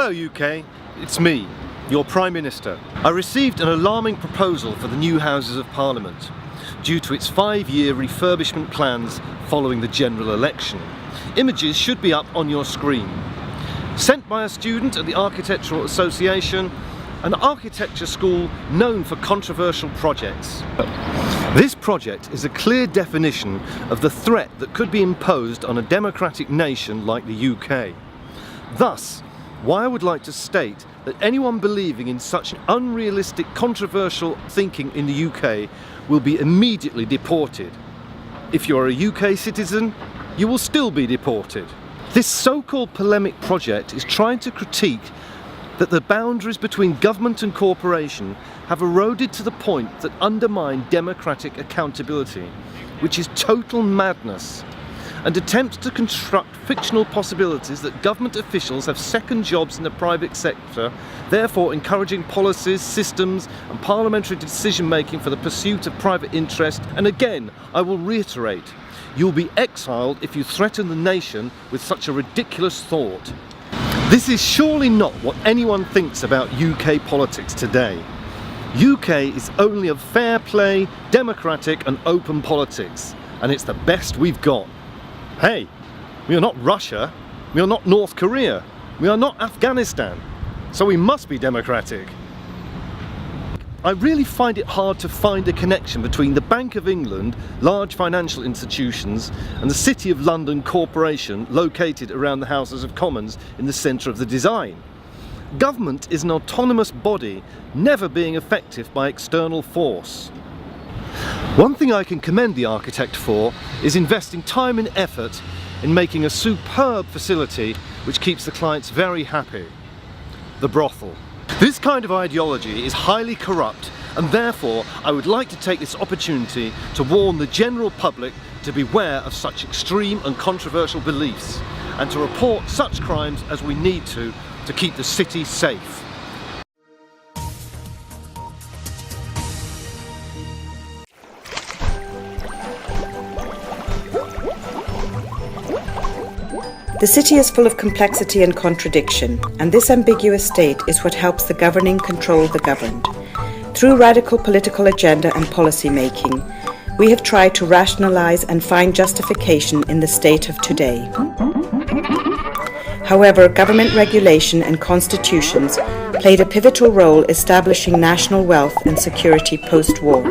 Hello UK, it's me, your Prime Minister. I received an alarming proposal for the new Houses of Parliament due to its 5-year refurbishment plans following the general election. Images should be up on your screen. Sent by a student at the Architectural Association, an architecture school known for controversial projects. This project is a clear definition of the threat that could be imposed on a democratic nation like the UK. Thus, why I would like to state that anyone believing in such unrealistic, controversial thinking in the UK will be immediately deported. If you're a UK citizen, you will still be deported. This so-called polemic project is trying to critique that the boundaries between government and corporation have eroded to the point that undermine democratic accountability, which is total madness, and attempts to construct fictional possibilities that government officials have second jobs in the private sector, therefore encouraging policies, systems and parliamentary decision-making for the pursuit of private interest. And again, I will reiterate, you'll be exiled if you threaten the nation with such a ridiculous thought. This is surely not what anyone thinks about UK politics today. UK is only a fair play, democratic and open politics, and it's the best we've got. Hey, we are not Russia, we are not North Korea, we are not Afghanistan, so we must be democratic. I really find it hard to find a connection between the Bank of England, large financial institutions, and the City of London Corporation located around the Houses of Commons in the centre of the design. Government is an autonomous body, never being affected by external force. One thing I can commend the architect for is investing time and effort in making a superb facility which keeps the clients very happy. The brothel. This kind of ideology is highly corrupt, and therefore I would like to take this opportunity to warn the general public to beware of such extreme and controversial beliefs, and to report such crimes as we need to keep the city safe. The city is full of complexity and contradiction, and this ambiguous state is what helps the governing control the governed. Through radical political agenda and policy making, we have tried to rationalize and find justification in the state of today. However, government regulation and constitutions played a pivotal role establishing national wealth and security post-war,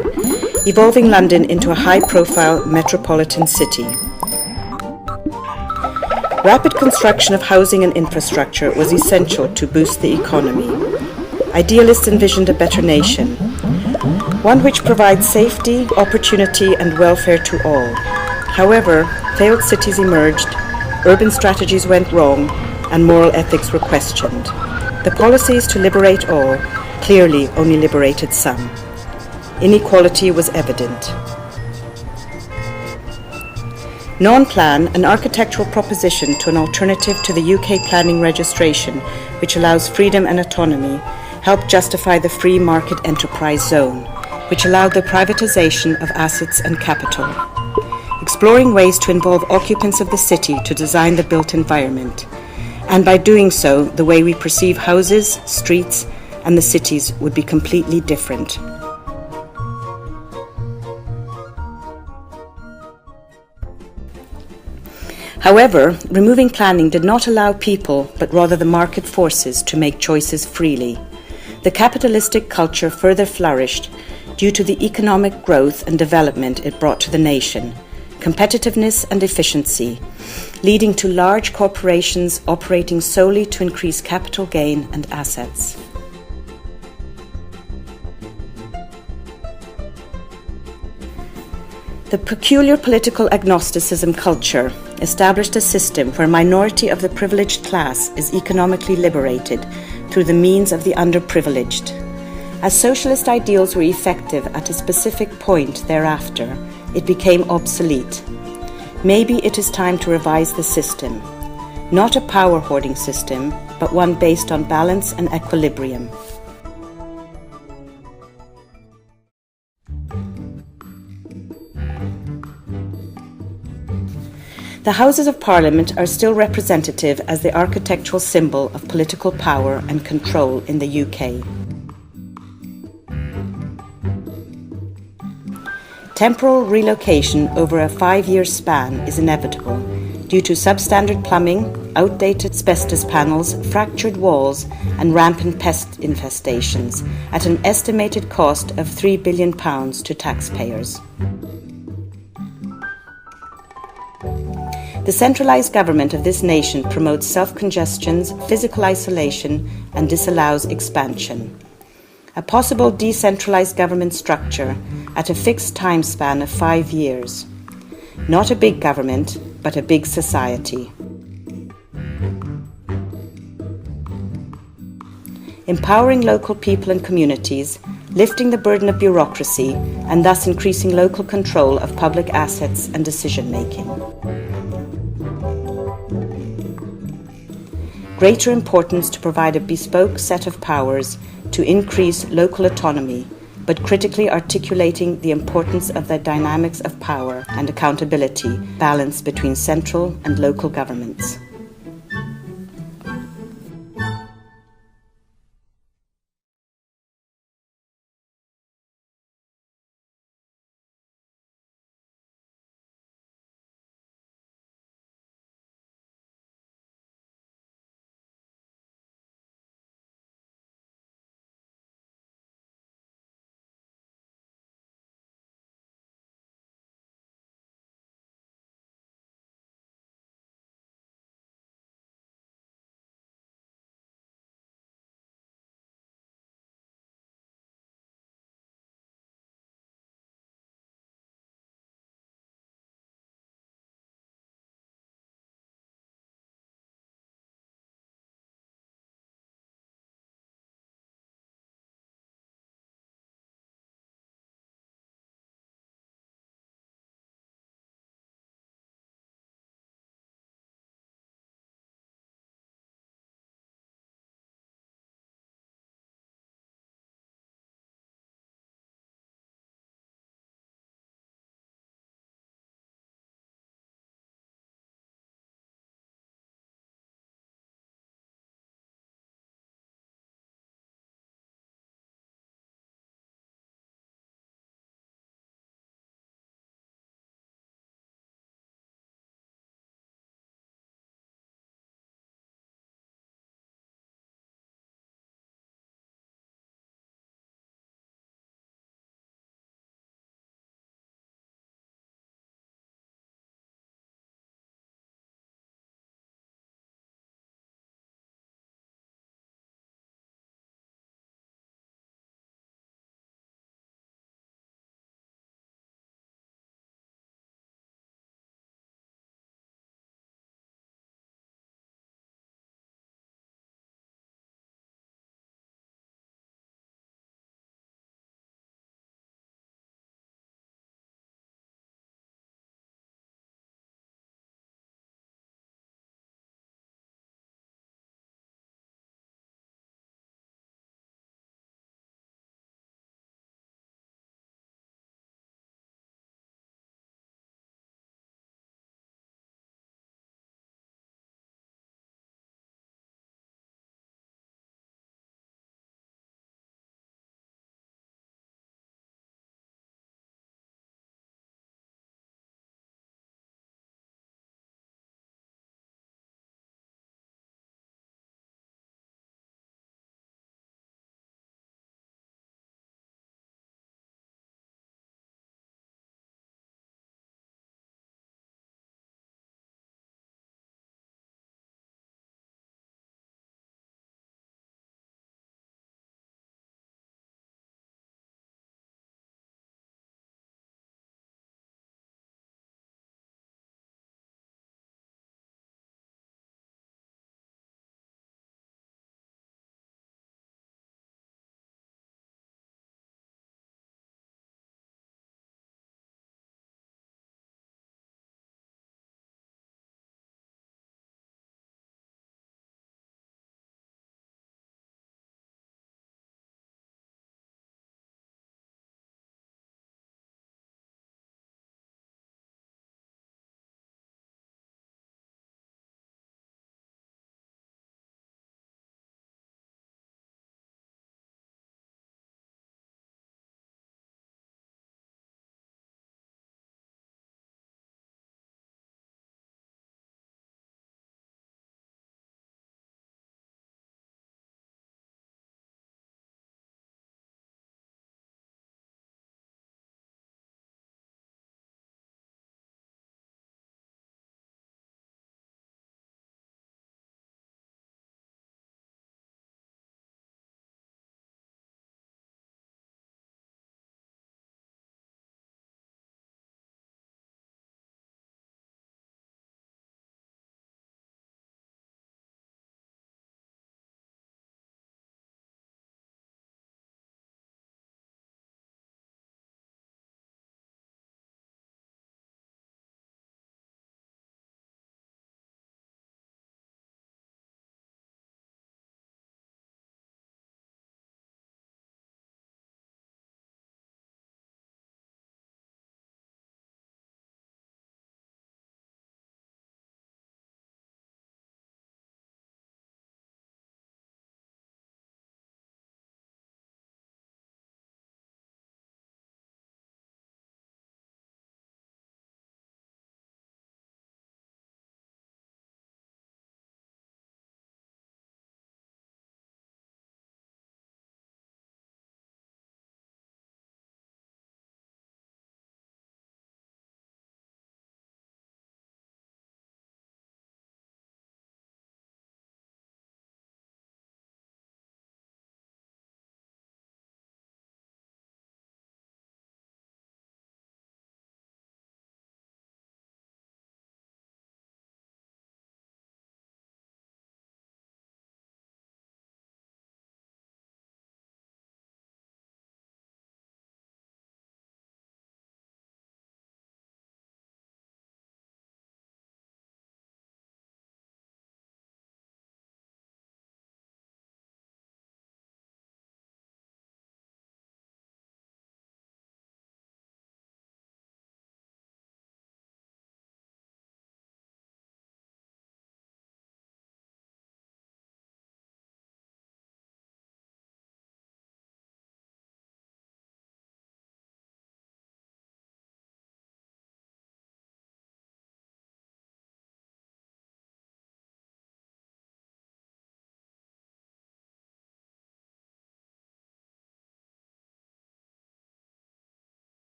evolving London into a high-profile metropolitan city. Rapid construction of housing and infrastructure was essential to boost the economy. Idealists envisioned a better nation, one which provides safety, opportunity and welfare to all. However, failed cities emerged, urban strategies went wrong, and moral ethics were questioned. The policies to liberate all clearly only liberated some. Inequality was evident. Non-plan, an architectural proposition to an alternative to the UK planning registration, which allows freedom and autonomy, helped justify the free market enterprise zone, which allowed the privatization of assets and capital, exploring ways to involve occupants of the city to design the built environment, and by doing so, the way we perceive houses, streets, and the cities would be completely different. However, removing planning did not allow people, but rather the market forces, to make choices freely. The capitalistic culture further flourished due to the economic growth and development it brought to the nation, competitiveness and efficiency, leading to large corporations operating solely to increase capital gain and assets. The peculiar political agnosticism culture established a system where a minority of the privileged class is economically liberated through the means of the underprivileged. As socialist ideals were effective at a specific point thereafter, it became obsolete. Maybe it is time to revise the system. Not a power hoarding system, but one based on balance and equilibrium. The Houses of Parliament are still representative as the architectural symbol of political power and control in the UK. Temporal relocation over a 5-year span is inevitable due to substandard plumbing, outdated asbestos panels, fractured walls and rampant pest infestations at an estimated cost of £3 billion to taxpayers. The centralised government of this nation promotes self-congestions, physical isolation and disallows expansion. A possible decentralised government structure at a fixed time span of 5 years. Not a big government, but a big society. Empowering local people and communities, lifting the burden of bureaucracy, and thus increasing local control of public assets and decision-making. Greater importance to provide a bespoke set of powers to increase local autonomy, but critically articulating the importance of the dynamics of power and accountability balance between central and local governments.